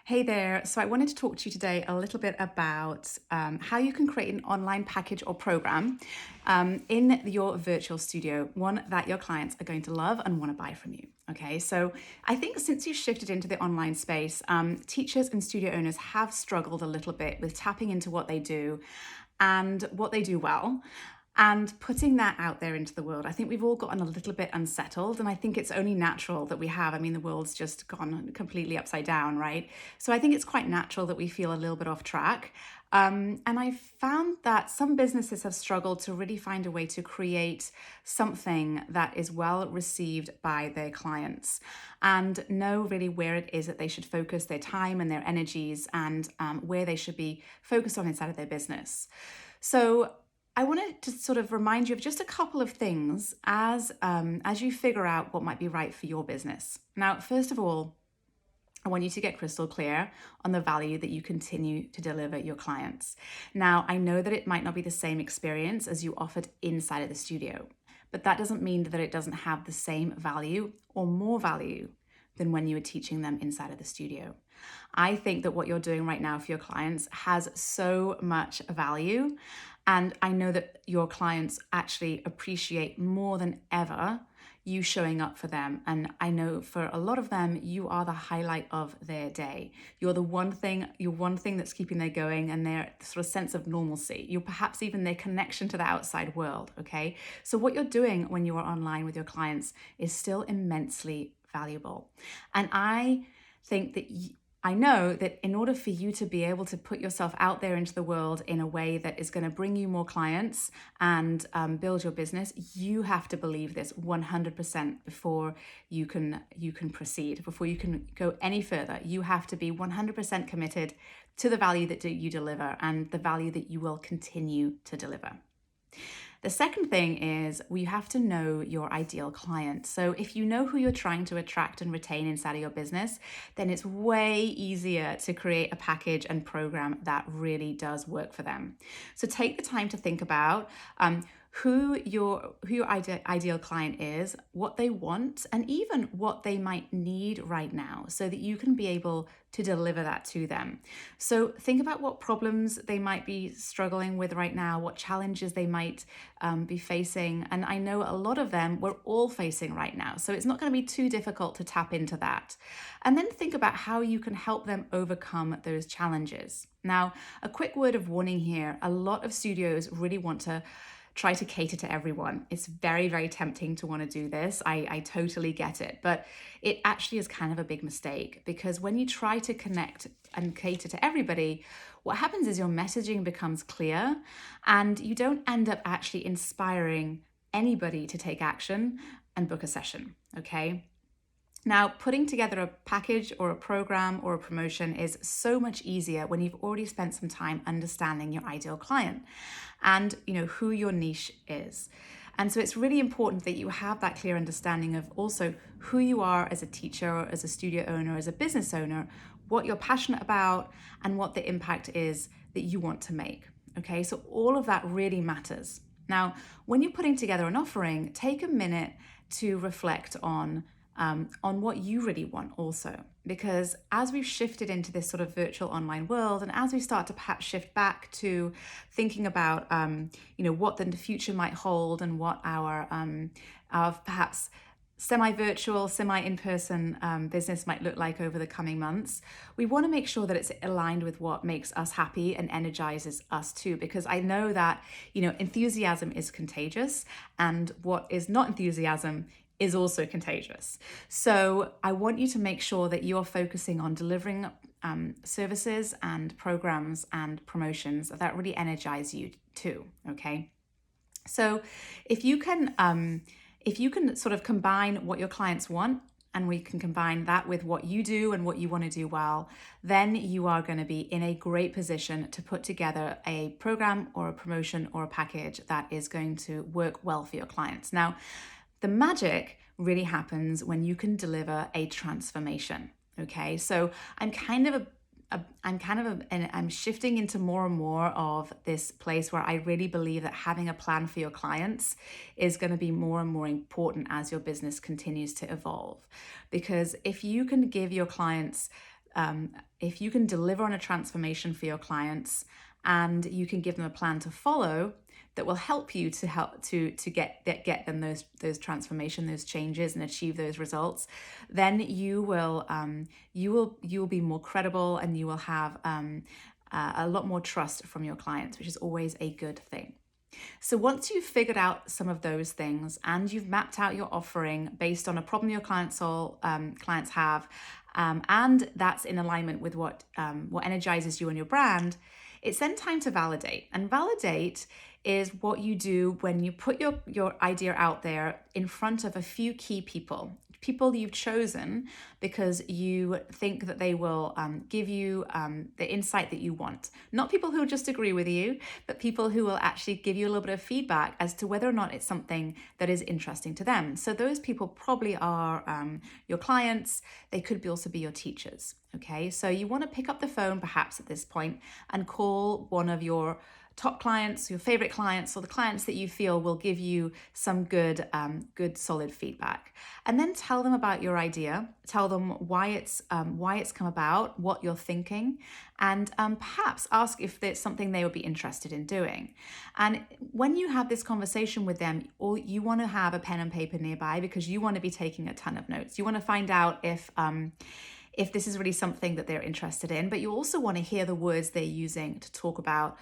Hey there. So I wanted to talk to you today a little bit about how you can create an online package or program in your virtual studio, one that your clients are going to love and want to buy from you. Okay, so I think since you shifted into the online space, teachers and studio owners have struggled a little bit with tapping into what they do and what they do well and putting that out there into the world. I think we've all gotten a little bit unsettled, and I think it's only natural that we have. I mean, the world's just gone completely upside down, right? So I think it's quite natural that we feel a little bit off track. And I've found that some businesses have struggled to really find a way to create something that is well received by their clients and know really where it is that they should focus their time and their energies and where they should be focused on inside of their business. So I wanted to sort of remind you of just a couple of things as you figure out what might be right for your business. Now, first of all, I want you to get crystal clear on the value that you continue to deliver your clients. Now, I know that it might not be the same experience as you offered inside of the studio, but that doesn't mean that it doesn't have the same value or more value than when you were teaching them inside of the studio. I think that what you're doing right now for your clients has so much value. And I know that your clients actually appreciate more than ever you showing up for them. And I know for a lot of them, you are the highlight of their day. You're one thing that's keeping them going and their sort of sense of normalcy. You're perhaps even their connection to the outside world, okay? So what you're doing when you are online with your clients is still immensely valuable. And I think that I know that in order for you to be able to put yourself out there into the world in a way that is going to bring you more clients and build your business, you have to believe this 100% before you can proceed, before you can go any further. You have to be 100% committed to the value that you deliver and the value that you will continue to deliver. The second thing is you have to know your ideal client. So if you know who you're trying to attract and retain inside of your business, then it's way easier to create a package and program that really does work for them. So take the time to think about who your ideal client is, what they want, and even what they might need right now so that you can be able to deliver that to them. So think about what problems they might be struggling with right now, what challenges they might be facing. And I know a lot of them we're all facing right now. So it's not going to be too difficult to tap into that. And then think about how you can help them overcome those challenges. Now, a quick word of warning here. A lot of studios really want to try to cater to everyone. It's very, very tempting to want to do this. I totally get it. But it actually is kind of a big mistake because when you try to connect and cater to everybody, what happens is your messaging becomes clear and you don't end up actually inspiring anybody to take action and book a session, okay? Now, putting together a package or a program or a promotion is so much easier when you've already spent some time understanding your ideal client and who your niche is. And so it's really important that you have that clear understanding of also who you are as a teacher, or as a studio owner, as a business owner, what you're passionate about, and what the impact is that you want to make. Okay, so all of that really matters. Now, when you're putting together an offering, take a minute to reflect on what you really want also. Because as we've shifted into this sort of virtual online world, and as we start to perhaps shift back to thinking about, what the future might hold and what our perhaps semi-virtual, semi-in-person business might look like over the coming months, we want to make sure that it's aligned with what makes us happy and energizes us too. Because I know that, enthusiasm is contagious, and what is not enthusiasm is also contagious. So I want you to make sure that you're focusing on delivering services and programs and promotions that really energize you too, okay? So if you can sort of combine what your clients want, and we can combine that with what you do and what you want to do well, then you are going to be in a great position to put together a program or a promotion or a package that is going to work well for your clients. Now, the magic really happens when you can deliver a transformation. Okay, so I'm shifting into more and more of this place where I really believe that having a plan for your clients is going to be more and more important as your business continues to evolve. Because if you can give your clients if you can deliver on a transformation for your clients and you can give them a plan to follow that will help you to get them those transformation, those changes, and achieve those results, then you will be more credible, and you will have a lot more trust from your clients, which is always a good thing. So once you've figured out some of those things and you've mapped out your offering based on a problem your clients have, and that's in alignment with what energizes you and your brand, it's then time to validate. And validate is what you do when you put your idea out there in front of a few key people you've chosen because you think that they will give you the insight that you want. Not people who just agree with you, but people who will actually give you a little bit of feedback as to whether or not it's something that is interesting to them. So those people probably are your clients. They could also be your teachers. Okay, so you want to pick up the phone perhaps at this point and call one of your top clients, your favorite clients, or the clients that you feel will give you some good solid feedback. And then tell them about your idea, tell them why it's come about, what you're thinking, and perhaps ask if there's something they would be interested in doing. And when you have this conversation with them, you want to have a pen and paper nearby because you want to be taking a ton of notes. You want to find out if this is really something that they're interested in, but you also want to hear the words they're using to talk about,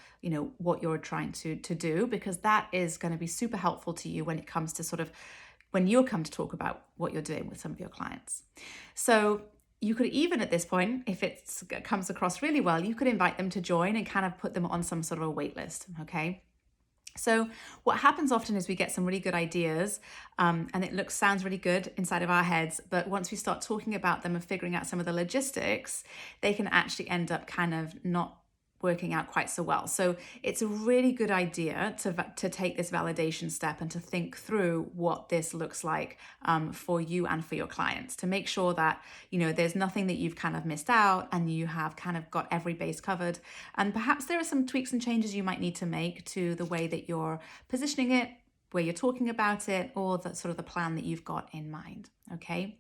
what you're trying to do, because that is going to be super helpful to you when it comes to when you come to talk about what you're doing with some of your clients. So you could even at this point, if it comes across really well, you could invite them to join and kind of put them on some sort of a wait list, okay? So what happens often is we get some really good ideas and it sounds really good inside of our heads, but once we start talking about them and figuring out some of the logistics, they can actually end up kind of not working out quite so well. So it's a really good idea to take this validation step and to think through what this looks like for you and for your clients, to make sure that there's nothing that you've kind of missed out and you have kind of got every base covered. And perhaps there are some tweaks and changes you might need to make to the way that you're positioning it, where you're talking about it, or the sort of the plan that you've got in mind. Okay.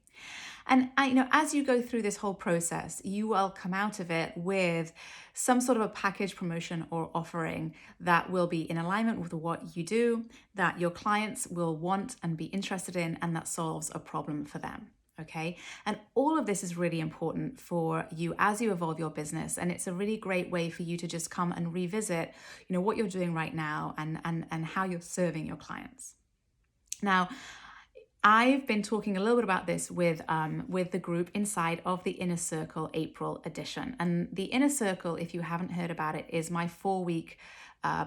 And as you go through this whole process, you will come out of it with some sort of a package, promotion, or offering that will be in alignment with what you do, that your clients will want and be interested in, and that solves a problem for them. Okay. And all of this is really important for you as you evolve your business. And it's a really great way for you to just come and revisit, what you're doing right now and how you're serving your clients. Now, I've been talking a little bit about this with the group inside of the Inner Circle April edition. And the Inner Circle, if you haven't heard about it, is my 4-week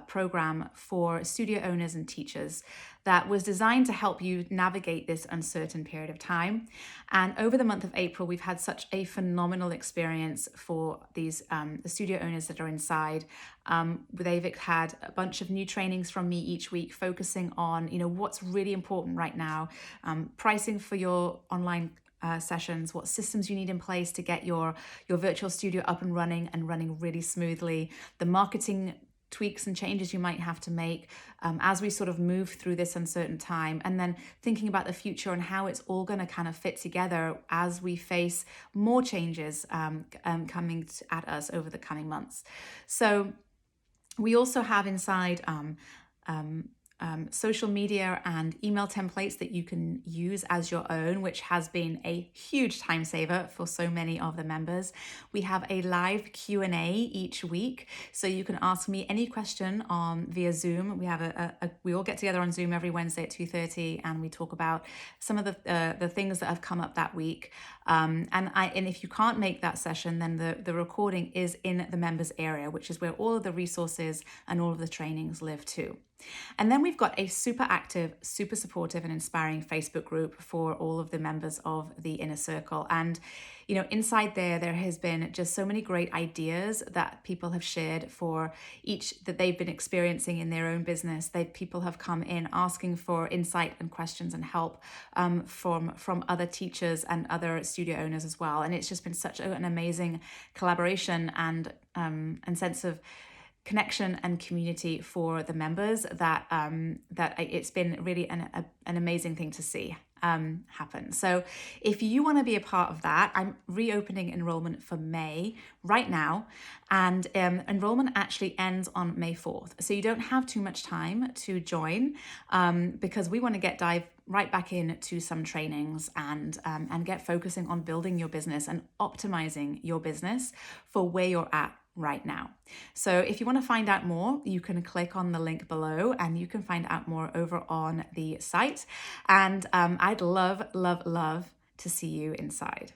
program for studio owners and teachers that was designed to help you navigate this uncertain period of time. And over the month of April, we've had such a phenomenal experience for these the studio owners that are inside. They've had a bunch of new trainings from me each week, focusing on what's really important right now, pricing for your online sessions, what systems you need in place to get your virtual studio up and running really smoothly, the marketing tweaks and changes you might have to make as we sort of move through this uncertain time, and then thinking about the future and how it's all going to kind of fit together as we face more changes coming at us over the coming months. So we also have inside social media and email templates that you can use as your own, which has been a huge time saver for so many of the members. We have a live Q&A each week, so you can ask me any question via Zoom. We have we all get together on Zoom every Wednesday at 2:30, and we talk about some of the things that have come up that week. And if you can't make that session, then the recording is in the members area, which is where all of the resources and all of the trainings live too. And then we've got a super active, super supportive and inspiring Facebook group for all of the members of the Inner Circle. And, inside there has been just so many great ideas that people have shared for each that they've been experiencing in their own business. People have come in asking for insight and questions and help from other teachers and other studio owners as well. And it's just been such an amazing collaboration and sense of connection and community for the members that it's been really an amazing thing to see. happen. So if you want to be a part of that, I'm reopening enrollment for May right now, and enrollment actually ends on May 4th. So you don't have too much time to join, because we want to dive right back into some trainings and get focusing on building your business and optimizing your business for where you're at right now. So if you want to find out more, you can click on the link below and you can find out more over on the site. And I'd love to see you inside.